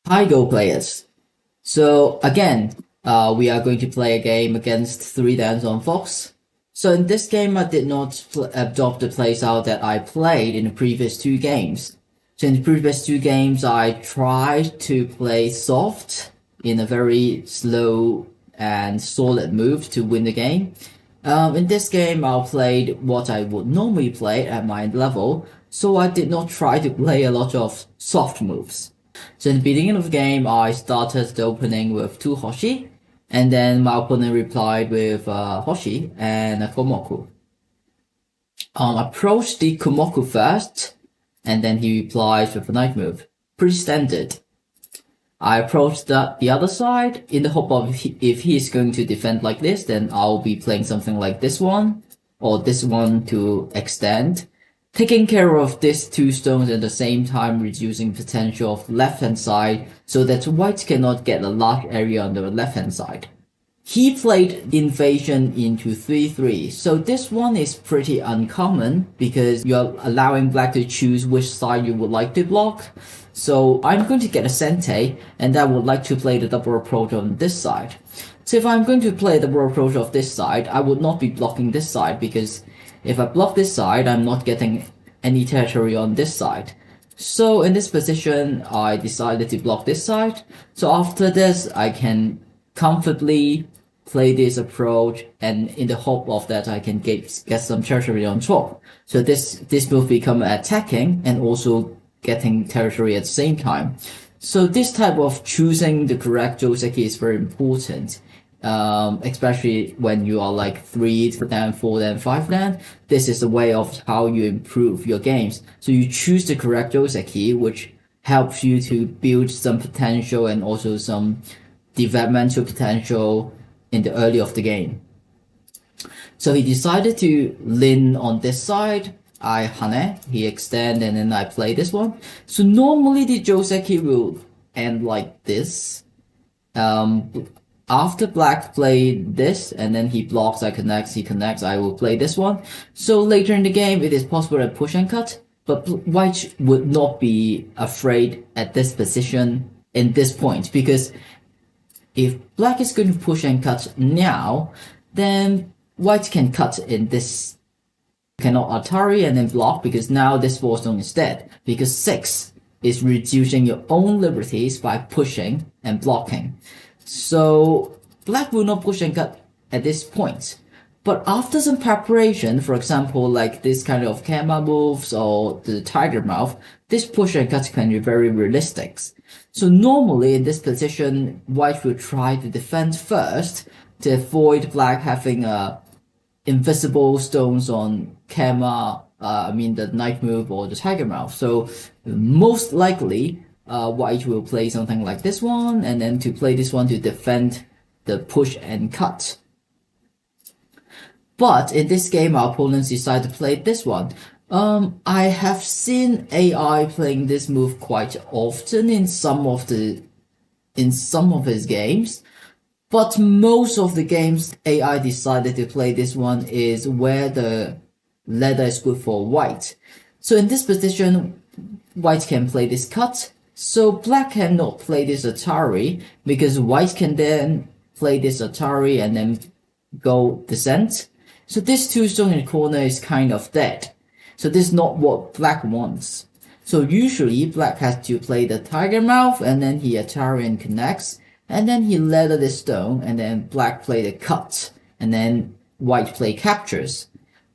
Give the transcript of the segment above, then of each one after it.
Hi, Go players. So again, we are going to play a game against three Dans on Fox. So in this game, I did not adopt the playstyle that I played in the previous two games. So in the previous two games, I tried to play soft in a very slow and solid move to win the game. In this game, I played what I would normally play at my level, so I did not try to play a lot of soft moves. So in the beginning of the game, I started the opening with two Hoshi, and then my opponent replied with Hoshi and a Komoku. Approached the Komoku first, and then he replies with a knife move. Pretty standard. I approached the other side in the hope of if he's going to defend like this, then I'll be playing something like this one, or this one to extend. Taking care of these two stones at the same time reducing potential of left hand side so that white cannot get a large area on the left hand side. He played invasion into 3-3, so this one is pretty uncommon because you're allowing black to choose which side you would like to block. So I'm going to get a Sente, and I would like to play the double approach on this side. So if I'm going to play the double approach of this side, I would not be blocking this side because if I block this side, I'm not getting any territory on this side. So in this position, I decided to block this side. So after this, I can comfortably play this approach, and in the hope of that I can get some territory on top. So this move become attacking and also getting territory at the same time. So this type of choosing the correct Joseki is very important. Especially when you are like 3 then 4 then 5 then. This is the way of how you improve your games. So you choose the correct Joseki, which helps you to build some potential and also some developmental potential in the early of the game. So he decided to lean on this side. I Hane, he extend, and then I play this one. So normally the Joseki will end like this. After black played this, and then he blocks, I connects, he connects, I will play this one. So later in the game, it is possible to push and cut, but white would not be afraid at this position in this point, because if black is going to push and cut now, then white can cut in this, cannot Atari and then block, because now this 4 stone is dead, because 6 is reducing your own liberties by pushing and blocking. So black will not push and cut at this point. But after some preparation, for example, like this kind of Kama moves or the tiger mouth, this push and cut can be very realistic. So normally in this position, white will try to defend first to avoid black having invisible stones on Kama, the knife move or the tiger mouth. So most likely, white will play something like this one, and then to play this one to defend the push and cut. But in this game, our opponents decide to play this one. I have seen AI playing this move quite often in some of his games, but most of the games AI decided to play this one is where the ladder is good for white. So in this position, white can play this cut. So black cannot play this Atari because white can then play this Atari and then go descent. So this 2 stone in the corner is kind of dead. So this is not what black wants. So usually black has to play the tiger mouth and then he Atari and connects, and then he ladder this stone, and then black play the cut, and then white play captures.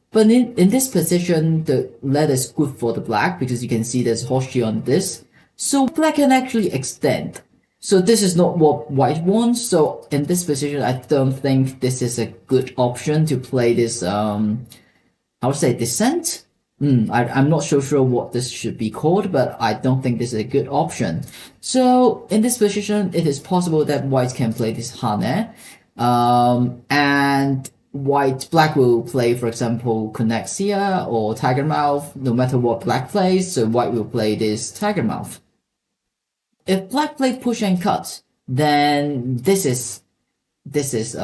But in this position, the ladder is good for the black because you can see there's Hoshi on this. So black can actually extend. So this is not what white wants. So in this position, I don't think this is a good option to play this, I would say descent. I'm not so sure what this should be called, but I don't think this is a good option. So in this position, it is possible that white can play this Hane, and black will play, for example, Connexia or Tiger Mouth, no matter what black plays, so white will play this Tiger Mouth. If black play push and cut, then this is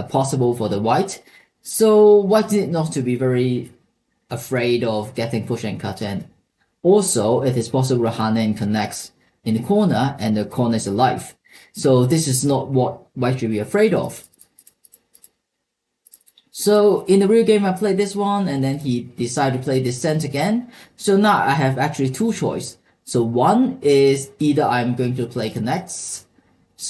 possible for the white. So white need not to be very afraid of getting push and cut, and also it is possible Hane connects in the corner, and the corner is alive. So this is not what white should be afraid of. So in the real game, I played this one, and then he decided to play Descent again. So now I have actually two choices. So one is either I'm going to play Connects,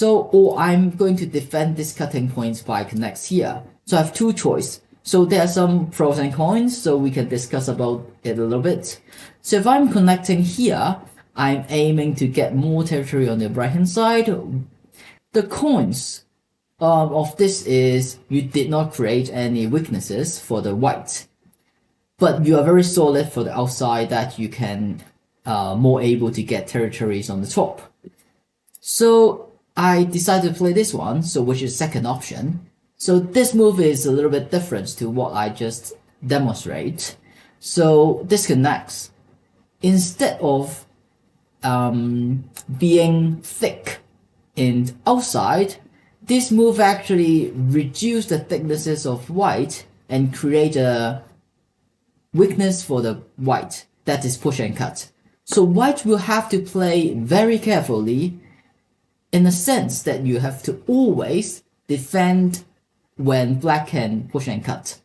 or I'm going to defend this cutting point by Connects here. So I have two choices. So there are some pros and cons, so we can discuss about it a little bit. So if I'm connecting here, I'm aiming to get more territory on the right hand side. The cons of this is you did not create any weaknesses for the white, but you are very solid for the outside that you can more able to get territories on the top. So I decided to play this one, so which is second option. So this move is a little bit different to what I just demonstrate. So this connects. Instead of being thick in outside, this move actually reduce the thicknesses of white and create a weakness for the white, that is push and cut. So white will have to play very carefully, in the sense that you have to always defend when black can push and cut.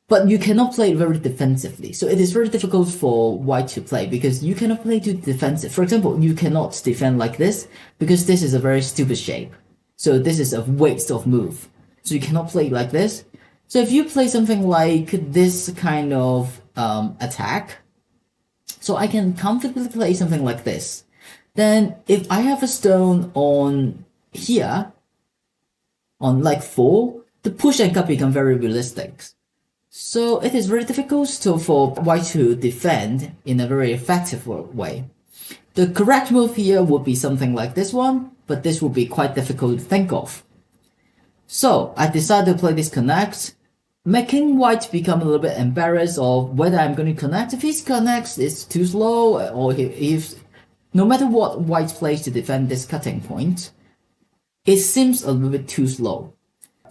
But you cannot play it very defensively. So it is very difficult for white to play because you cannot play too defensive. For example, you cannot defend like this because this is a very stupid shape. So this is a waste of move. So you cannot play like this. So if you play something like this kind of attack, so I can comfortably play something like this. Then if I have a stone on here, on like 4, the push and cut become very realistic. So it is very difficult for white to defend in a very effective way. The correct move here would be something like this one, but this would be quite difficult to think of. So I decided to play this connect, making white become a little bit embarrassed of whether I'm going to connect. If he connects, it's too slow, or if no matter what white plays to defend this cutting point, it seems a little bit too slow.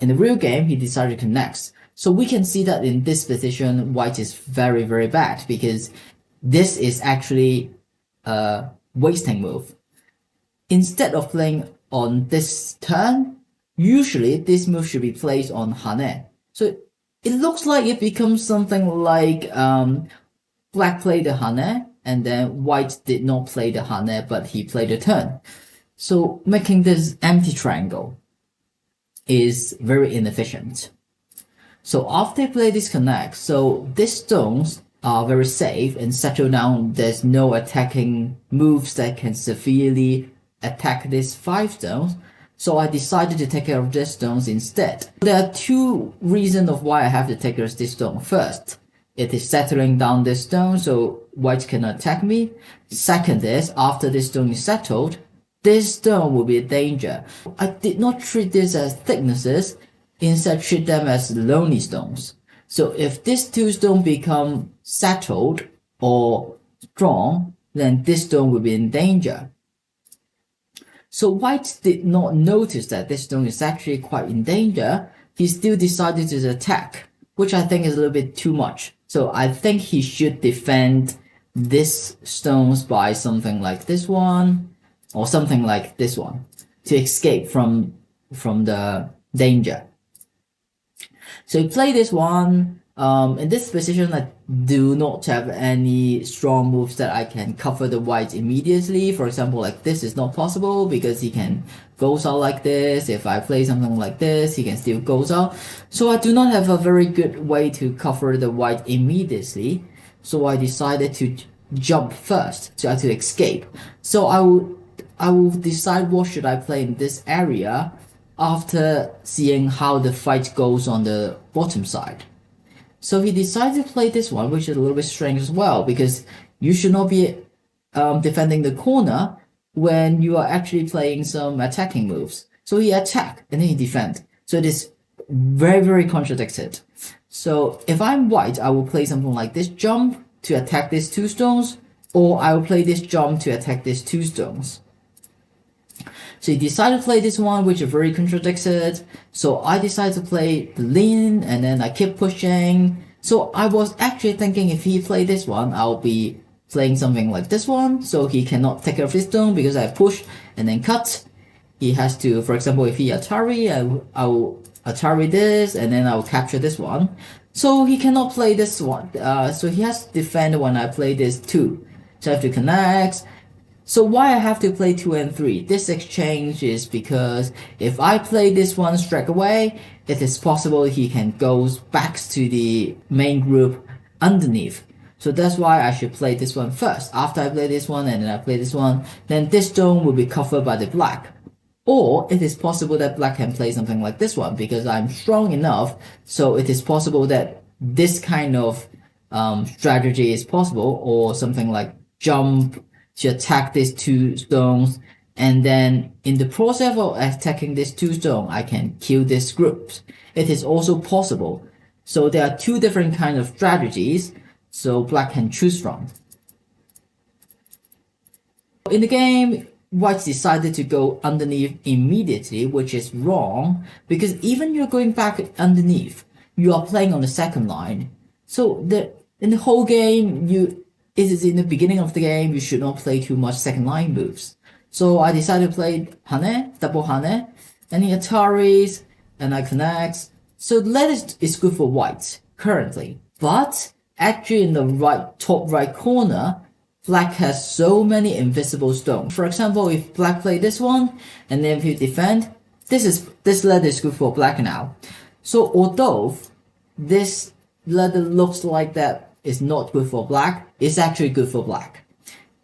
In the real game, he decided to connect. So we can see that in this position, white is very, very bad because this is actually a wasting move. Instead of playing on this turn, usually this move should be placed on Hane. So it looks like it becomes something like black played the Hane and then white did not play the Hane, but he played the turn. So making this empty triangle is very inefficient. So after I play this connect, so these stones are very safe and settle down. There's no attacking moves that can severely attack these 5 stones. So I decided to take care of these stones instead. There are 2 reasons of why I have to take care of this stone. First, it is settling down this stone so white cannot attack me. Second is, after this stone is settled, this stone will be a danger. I did not treat this as thicknesses, instead treat them as lonely stones. So if these 2 stones become settled or strong, then this stone will be in danger. So white did not notice that this stone is actually quite in danger. He still decided to attack, which I think is a little bit too much. So I think he should defend these stones by something like this one, or something like this one, to escape from the danger. So you play this one. In this position, I do not have any strong moves that I can cover the white immediately. For example, like this is not possible because he can goes out like this. If I play something like this, he can still goes out. So I do not have a very good way to cover the white immediately. So I decided to jump first to try to escape. So I will decide what should I play in this area after seeing how the fight goes on the bottom side. So he decided to play this one, which is a little bit strange as well, because you should not be defending the corner when you are actually playing some attacking moves. So he attack and then he defend. So it is very, very contradicted. So if I'm white, I will play something like this jump to attack these 2 stones, or I will play this jump to attack these 2 stones. So he decided to play this one, which is very contradicted. So I decided to play the lean, and then I keep pushing. So I was actually thinking if he played this one, I'll be playing something like this one, so he cannot take care of his stone because I push and then cut. He has to, for example, if he Atari, I'll Atari this and then I'll capture this one. So he cannot play this one. So he has to defend when I play this 2. So I have to connect. So why I have to play 2 and 3? This exchange is because if I play this one straight away, it is possible he can go back to the main group underneath. So that's why I should play this one first. After I play this one and then I play this one, then this stone will be covered by the black. Or it is possible that black can play something like this one because I'm strong enough. So it is possible that this kind of strategy is possible, or something like jump to attack these 2 stones. And then in the process of attacking these 2 stones, I can kill this group. It is also possible. So there are 2 different kinds of strategies so black can choose from. In the game, white decided to go underneath immediately, which is wrong, because even you're going back underneath, you are playing on the second line. So in the whole game, it is in the beginning of the game, you should not play too much second line moves. So I decided to play Hane, double Hane, and the Ataris, and I connect. So that is good for white currently. But actually in the top right corner, black has so many invisible stones. For example, if black play this one, and then if you defend, this letter is good for black now. So although this letter looks like that is not good for black, it's actually good for black.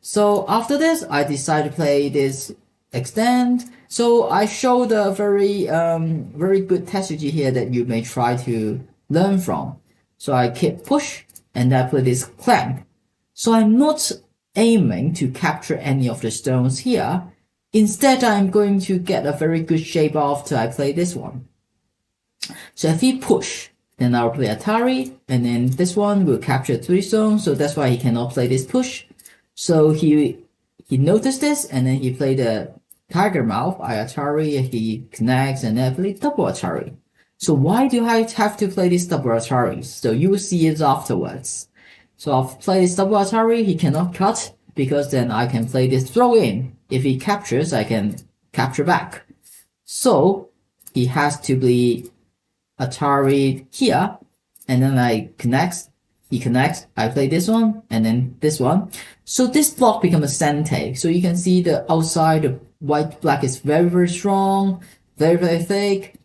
So after this, I decided to play this extend. So I showed a very good strategy here that you may try to learn from. So I keep push, and I play this clamp. So I'm not aiming to capture any of the stones here. Instead, I'm going to get a very good shape after I play this one. So if he push, then I'll play Atari, and then this one will capture 3 stones, so that's why he cannot play this push. So he noticed this, and then he played the tiger mouth, I Atari, he connects, and then I play double Atari. So why do I have to play this double Atari? So you will see it afterwards. So I'll play this double Atari, he cannot cut, because then I can play this throw in. If he captures, I can capture back. So he has to be Atari here, and then I connect, he connects, I play this one, and then this one. So this block becomes a sente. So you can see the outside of white black is very strong, very thick,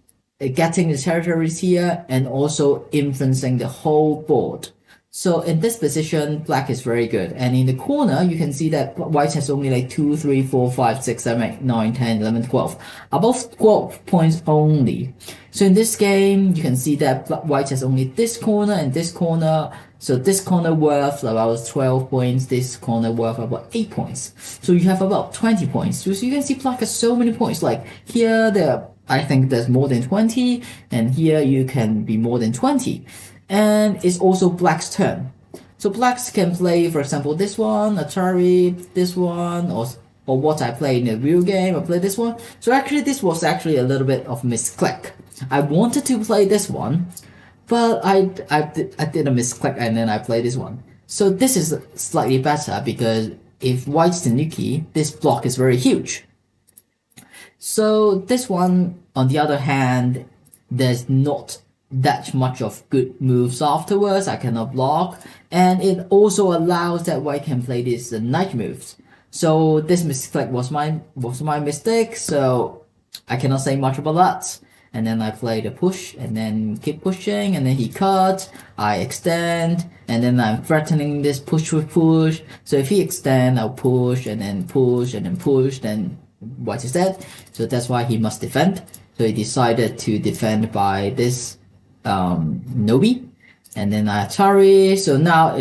getting the territories here, and also influencing the whole board. So in this position, black is very good. And in the corner, you can see that white has only like 2, 3, 4, 5, 6, 7, 8, 9, 10, 11, 12. Above 12 points only. So in this game, you can see that white has only this corner and this corner. So this corner worth about 12 points, this corner worth about 8 points. So you have about 20 points. So you can see black has so many points. Like here, I think there's more than 20, and here you can be more than 20. And it's also black's turn. So blacks can play, for example, this one, Atari, this one, or what I play in the real game, I play this one. So actually, this was actually a little bit of misclick. I wanted to play this one, but I did a misclick and then I played this one. So this is slightly better because if white's Tanuki, this block is very huge. So this one, on the other hand, there's not that much of good moves afterwards. I cannot block, and it also allows that white can play these knight moves. So this misclick was my mistake. So I cannot say much about that. And then I play the push, and then keep pushing, and then he cuts. I extend, and then I'm threatening this push with push. So if he extend, I'll push, and then push, and then push. Then white is dead. So that's why he must defend. So he decided to defend by this Nobi, and then Atari. So now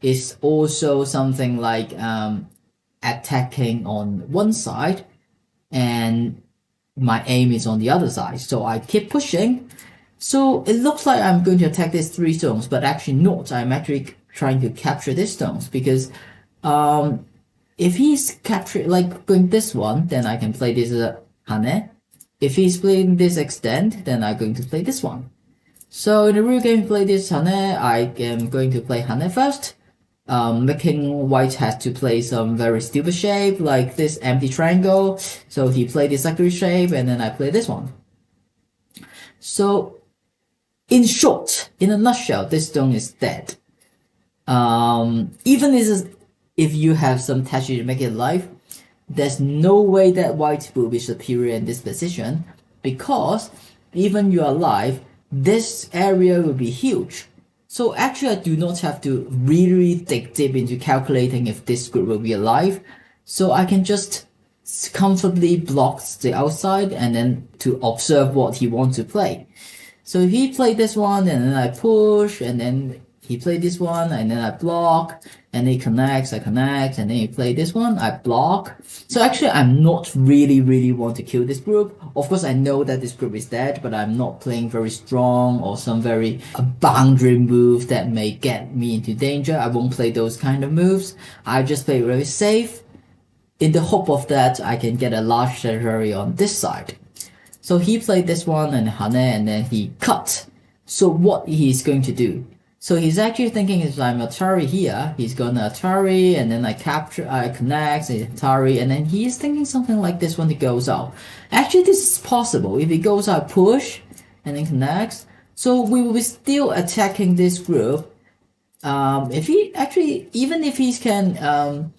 it's also something like attacking on one side, and my aim is on the other side. So I keep pushing. So it looks like I'm going to attack these 3 stones, but actually not. I'm actually trying to capture these stones because if he's capturing like going this one, then I can play this Hane. If he's playing this extend, then I'm going to play this one. So in the real game, play this Hane. I am going to play Hane first. making white has to play some very stupid shape like this empty triangle. So he played this ugly shape, and then I play this one. So in short, in a nutshell, this stone is dead. Even if you have some texture to make it alive, there's no way that white will be superior in this position, because even you're alive, this area will be huge. So actually I do not have to really dig deep into calculating if this group will be alive. So I can just comfortably block the outside and then to observe what he wants to play. So if he played this one and then I push, and then he played this one and then I block, and he connects, I connect, and then he played this one, I block. So actually I'm not really want to kill this group. Of course I know that this group is dead, but I'm not playing very strong or some very boundary move that may get me into danger. I won't play those kind of moves. I just play very safe in the hope of that I can get a large territory on this side. So he played this one and Hane, and then he cut. So what he's going to do? So he's actually thinking if I'm Atari here, he's gonna Atari, and then I capture, I connect, Atari, and then he's thinking something like this when he goes out. Actually, this is possible. If he goes out, push, and then connects, so we will be still attacking this group. If he actually, even if he can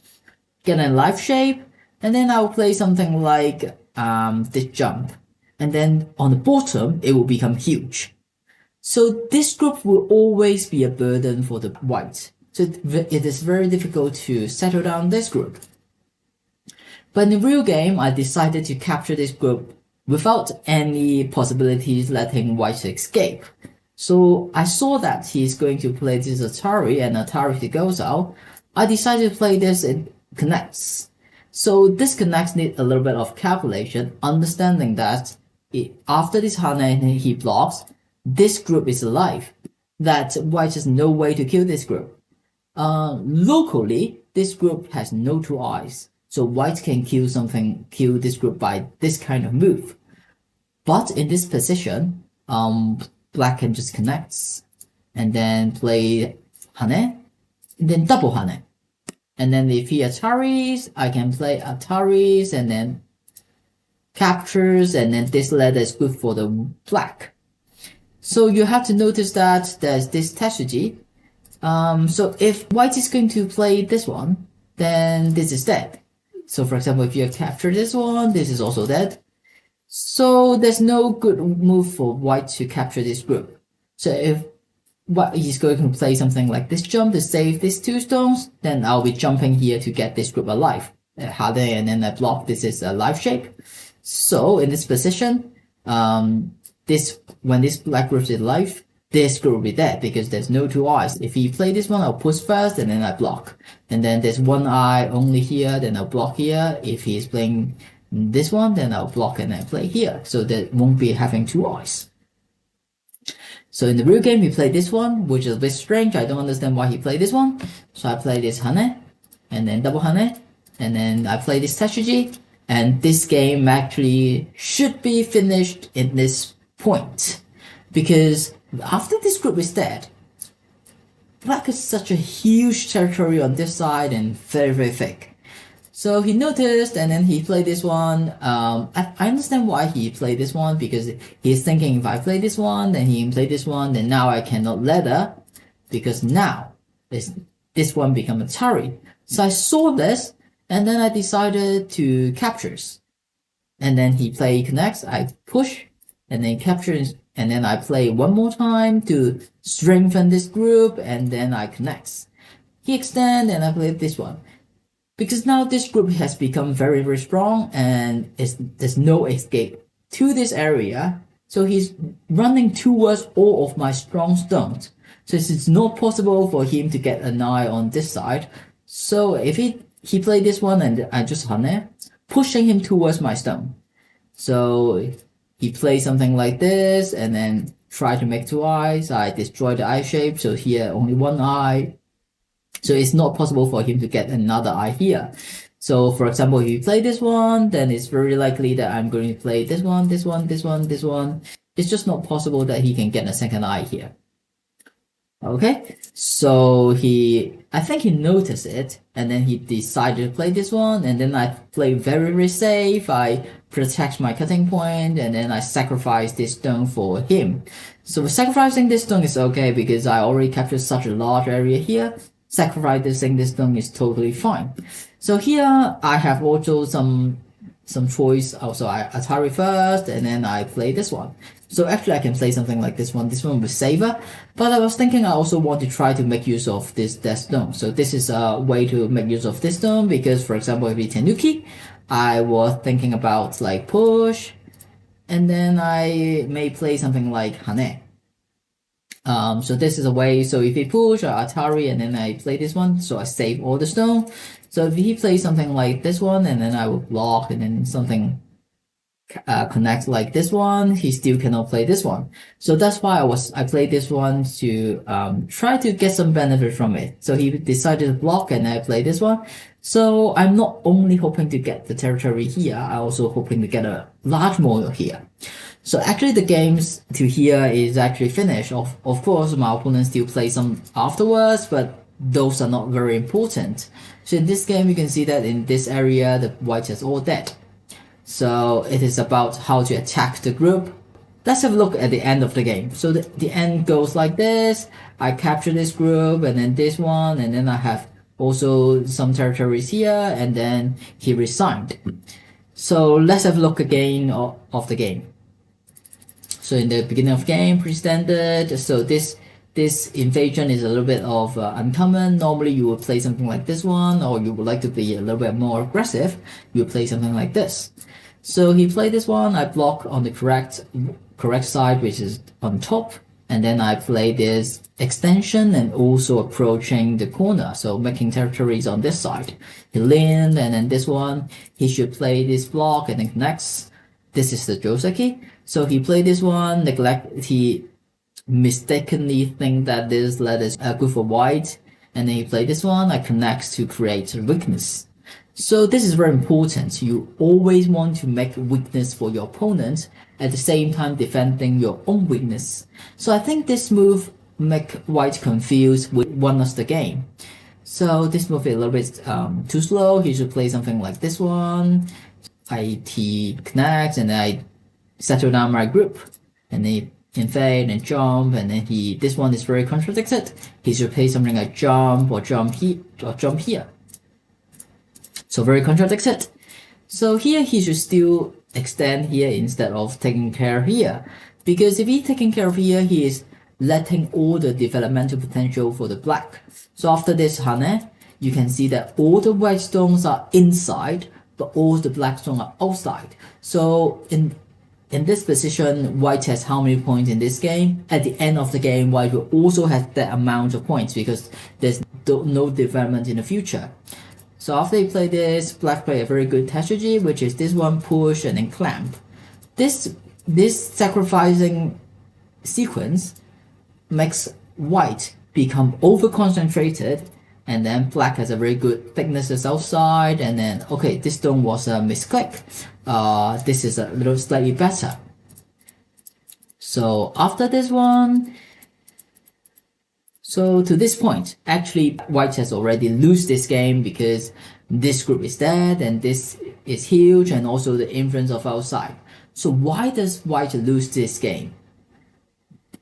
get a life shape, and then I'll play something like this jump. And then on the bottom, it will become huge. So this group will always be a burden for the white. So it is very difficult to settle down this group. But in the real game, I decided to capture this group without any possibilities letting white escape. So I saw that he's going to play this Atari, and Atari goes out. I decided to play this in connects. So this connects need a little bit of calculation, understanding that after this Hane he blocks, this group is alive. That white has no way to kill this group. Locally, this group has no two eyes, so white can kill this group by this kind of move. But in this position, black can just connect, and then play Hane, and then double Hane. And then if he Ataris, I can play Ataris, and then captures, and then this letter is good for the black. So you have to notice that there's this strategy. So if white is going to play this one, then this is dead. So for example, if you capture this one, this is also dead. So there's no good move for white to capture this group. So if white is going to play something like this jump to save these two stones, then I'll be jumping here to get this group alive. And then I block, this is a life shape. So in this position, when this black group is alive, this group will be dead because there's no two eyes. If he play this one, I'll push first and then I block. And then there's one eye only here, then I'll block here. If he's playing this one, then I'll block and then play here. So that won't be having two eyes. So in the real game, he played this one, which is a bit strange. I don't understand why he played this one. So I play this Hane, and then double Hane, and then I play this strategy. And this game actually should be finished in this point. Because after this group is dead, black is such a huge territory on this side and very thick. So he noticed, and then he played this one. I understand why he played this one, because he's thinking if I play this one, then he can play this one, then now I cannot ladder, because now this one become a Atari. So I saw this, and then I decided to captures. And then he play connects, I push, and then captures, and then I play one more time to strengthen this group, and then I connects. He extend, and I play this one. Because now this group has become very strong, and there's no escape to this area. So he's running towards all of my strong stones. So it's not possible for him to get an eye on this side. So if he played this one, and I just Hane, pushing him towards my stone. So he plays something like this, and then try to make two eyes. I destroy the eye shape, so here only one eye. So it's not possible for him to get another eye here. So for example, if you play this one, then it's very likely that I'm going to play this one, this one, this one, this one. It's just not possible that he can get a second eye here. Okay, so I think he noticed it, and then he decided to play this one, and then I play very safe. I protect my cutting point, and then I sacrifice this stone for him. So sacrificing this stone is okay because I already captured such a large area here. Sacrificing this stone is totally fine. So here I have also some choice. Also, I Atari first, and then I play this one. So actually, I can play something like this one. This one with Saver, but I was thinking I also want to try to make use of this death stone. So this is a way to make use of this stone because, for example, if it's Tanuki, I was thinking about like push, and then I may play something like Hane. So this is a way. So if he push or Atari, and then I play this one, so I save all the stone. So if he plays something like this one, and then I will block, and then something connect like this one, he still cannot play this one. So that's why I played this one to try to get some benefit from it. So he decided to block, and I played this one. So I'm not only hoping to get the territory here, I also hoping to get a large model here. So actually the games to here is actually finished. Of course, my opponent still plays some afterwards, but those are not very important. So in this game, you can see that in this area, the white is all dead. So it is about how to attack the group. Let's have a look at the end of the game. So the end goes like this. I capture this group, and then this one, and then I have also some territories here, and then he resigned. So let's have a look again of the game. So in the beginning of game, pretty standard. So this invasion is a little bit of uncommon. Normally you would play something like this one, or you would like to be a little bit more aggressive, you would play something like this. So he played this one, I block on the correct side, which is on top, and then I play this extension and also approaching the corner, so making territories on this side. He leaned, and then this one, he should play this block and then connects. This is the Joseki. So he played this one, he mistakenly think that this letter is good for white, and then he played this one, I connect to create weakness. So this is very important. You always want to make weakness for your opponent, at the same time defending your own weakness. So I think this move make white confused with won us the game. So this move is a little bit too slow. He should play something like this one. He connects, and I settle down my group, and then invade and jump, and then this one is very contradicted. He should play something like jump or jump here. So very contradicted. So here he should still extend here instead of taking care here, because if he's taking care of here, he is letting all the developmental potential for the black. So after this Hane, you can see that all the white stones are inside, but all the black stones are outside. So in this position, white has how many points in this game? At the end of the game, white will also have that amount of points because there's no development in the future. So after you play this, black play a very good strategy, which is this one, push and then clamp. This sacrificing sequence makes white become over concentrated, and then black has a very good thicknesses outside, and then okay, this stone was a misclick. This is a little slightly better. So after this one, so to this point, actually white has already lose this game because this group is dead and this is huge, and also the influence of outside. So why does white lose this game?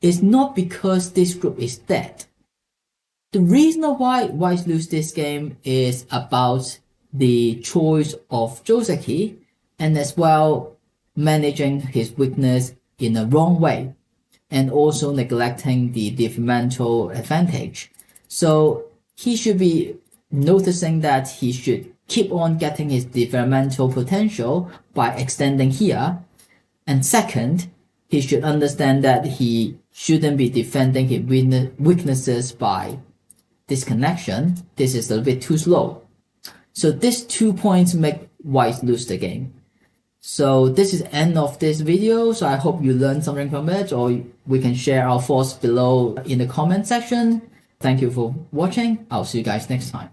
It's not because this group is dead. The reason why white lose this game is about the choice of Joseki, and as well managing his weakness in a wrong way, and also neglecting the developmental advantage. So he should be noticing that he should keep on getting his developmental potential by extending here. And second, he should understand that he shouldn't be defending his weaknesses by disconnection. This is a little bit too slow. So these 2 points make white lose the game. So this is the end of this video. So I hope you learned something from it, or we can share our thoughts below in the comment section. Thank you for watching. I'll see you guys next time.